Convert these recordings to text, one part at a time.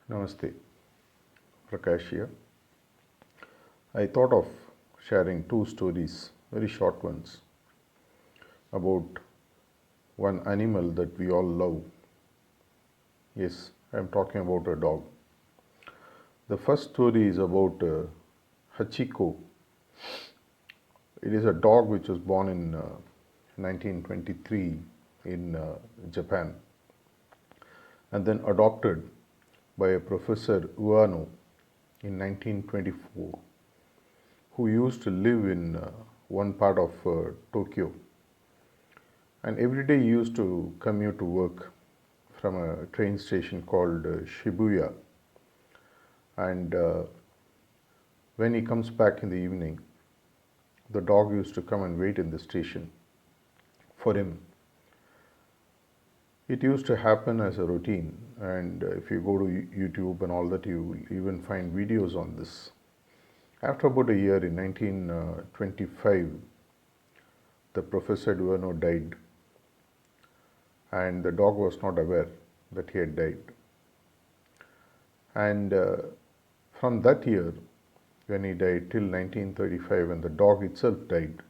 Namaste, Prakash here. I thought of sharing two stories, very short ones, about one animal that we all love. Yes, I am talking about a dog. The first story is about Hachiko. It is a dog which was born in 1923 in Japan and then adopted by a Professor Ueno in 1924, who used to live in one part of Tokyo. And every day he used to commute to work from a train station called Shibuya. And when he comes back in the evening, the dog used to come and wait in the station for him. It used to happen as a routine, and if you go to YouTube and all that, you will even find videos on this. After about a year, in 1925, the Professor Ueno died, and the dog was not aware that he had died. And from that year, when he died, till 1935, when the dog itself died,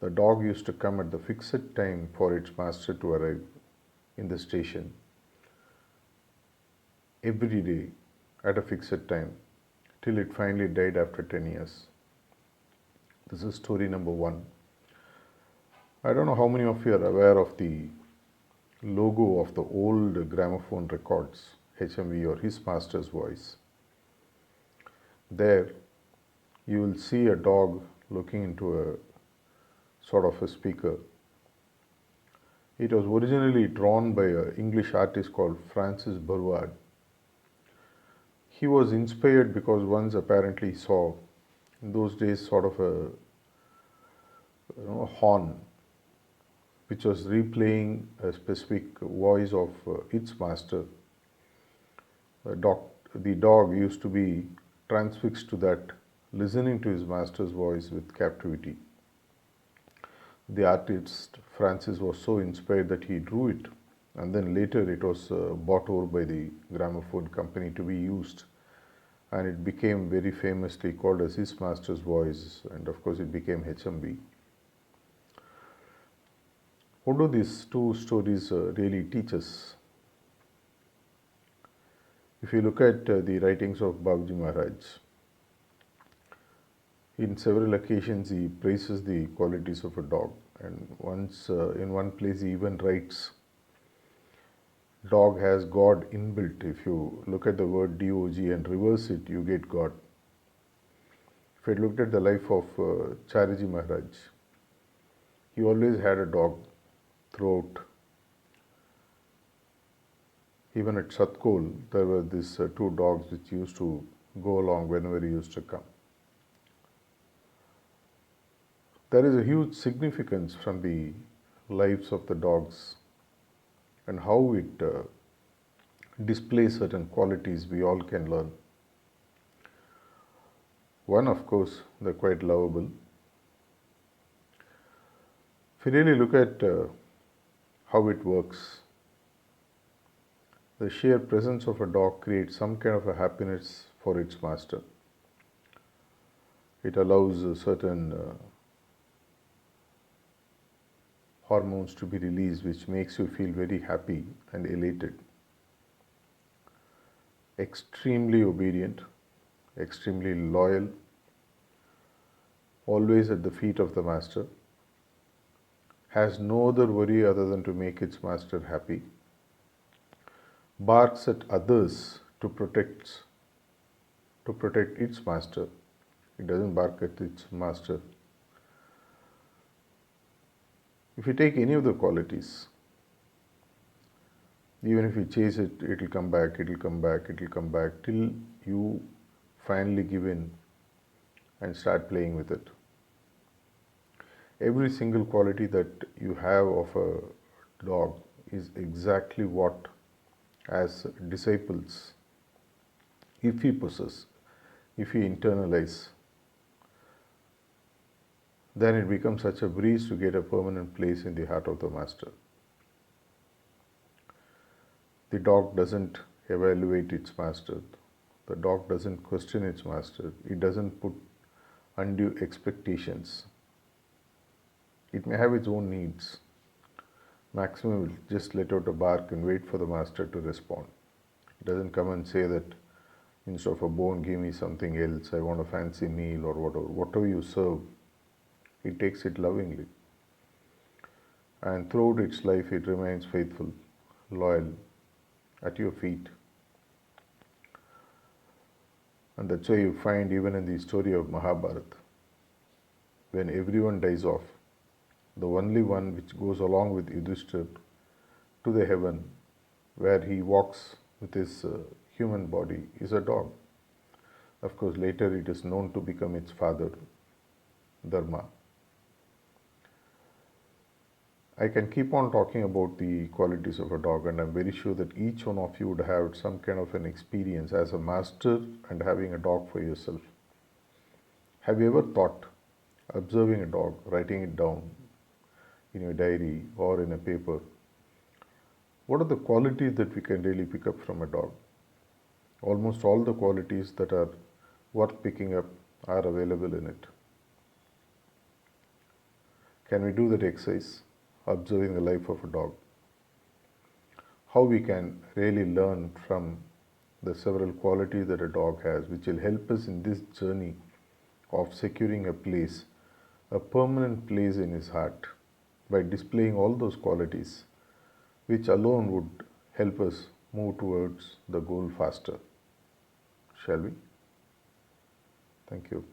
the dog used to come at the fixed time for its master to arrive in the station every day at a fixed time till it finally died after 10 years. This is story number one. I don't know how many of you are aware of the logo of the old gramophone records, HMV or His Master's Voice. There you will see a dog looking into a sort of a speaker. It was originally drawn by an English artist called Francis Burward. He was inspired because once apparently he saw in those days sort of a horn which was replaying a specific voice of its master. The dog used to be transfixed to that, listening to his master's voice with captivity. The artist Francis was so inspired that he drew it, and then later it was bought over by the gramophone company to be used, and it became very famously called as His Master's Voice, and of course it became HMV. What do these two stories really teach us? If you look at the writings of Babaji Maharaj, in several occasions he praises the qualities of a dog, and once in one place he even writes, dog has God inbuilt. If you look at the word DOG and reverse it, you get God. If you looked at the life of Chariji Maharaj, he always had a dog throughout. Even at Satkol, there were these two dogs which used to go along whenever he used to come. There is a huge significance from the lives of the dogs and how it displays certain qualities we all can learn. One, of course, they're quite lovable. If you really look at how it works, the sheer presence of a dog creates some kind of a happiness for its master. It allows certain hormones to be released which makes you feel very happy and elated. Extremely obedient, extremely loyal, always at the feet of the master, has no other worry other than to make its master happy, barks at others to protect its master. It doesn't bark at its master. If you take any of the qualities, even if you chase it, it will come back, it will come back, it will come back, till you finally give in and start playing with it. Every single quality that you have of a dog is exactly what, as disciples, if we possess, if we internalize, then it becomes such a breeze to get a permanent place in the heart of the master. The dog doesn't evaluate its master. The dog doesn't question its master. It doesn't put undue expectations. It may have its own needs. Maximum will just let out a bark and wait for the master to respond. It doesn't come and say that instead of a bone, give me something else. I want a fancy meal or whatever. Whatever you serve, it takes it lovingly. And throughout its life, it remains faithful, loyal, at your feet. And that's why you find even in the story of Mahabharata, when everyone dies off, the only one which goes along with Yudhishthira to the heaven where he walks with his human body is a dog. Of course, later it is known to become its father, Dharma. I can keep on talking about the qualities of a dog, and I'm very sure that each one of you would have some kind of an experience as a master and having a dog for yourself. Have you ever thought, observing a dog, writing it down in your diary or in a paper, what are the qualities that we can really pick up from a dog? Almost all the qualities that are worth picking up are available in it. Can we do that exercise, observing the life of a dog? How we can really learn from the several qualities that a dog has, which will help us in this journey of securing a place, a permanent place in his heart, by displaying all those qualities, which alone would help us move towards the goal faster. Shall we? Thank you.